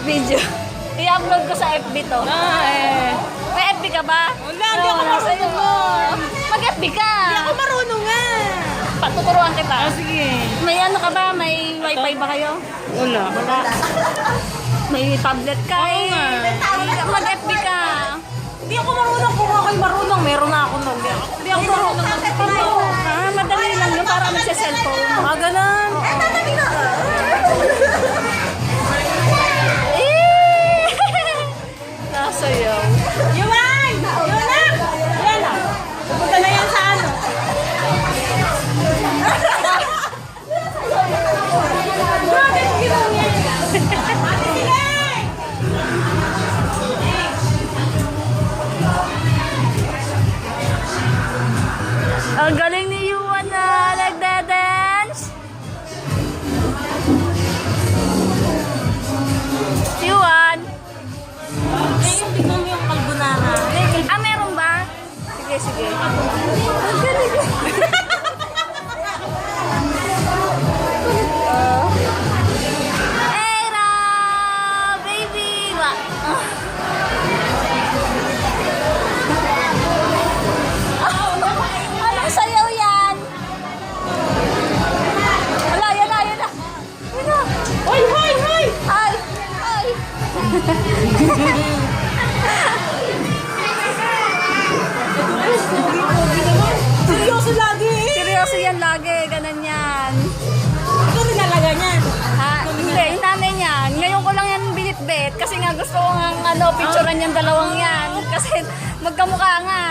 Video. I-upload ko sa FB to. May FB ka ba? Wala, hindi ako marunong mo. Mag-FB ka. Hindi ako marunong nga. Patuturuan kita. Sige. May ano ka ba? May wifi ba kayo? Wala. Wala. May tablet ka eh. Mag-FB ka. Hindi ako marunong. Kung ako'y marunong, meron na ako nun. Hindi ako marunong. Madali lang yun para magsa-cellphone. Mga ganun. Nasayaw. Yuman! Yuman! Yan na. Pupunta na yan sa ano. Bakit ginawa niya? Ate Silay! Ang galing ni Yuan na nagda-dance. Yuan. Ngayon, tignan mo yung carbonara. Ah, meron ba? Sige, sige. Ang galing. Era, baby. Anong sayaw yan? Wala, yan na, yan na. Yan na. Hoy, hoy, hoy! Ay, ay. Seryoso lagi eh. Seryoso yan lagi, ganun yan. Ito rin nalaga niyan. Ha? Hindi, yung nanay yan. Ngayon ko lang yan binitbit kasi nga gusto ko nga picturean yung dalawang yan. Kasi magkamukha nga.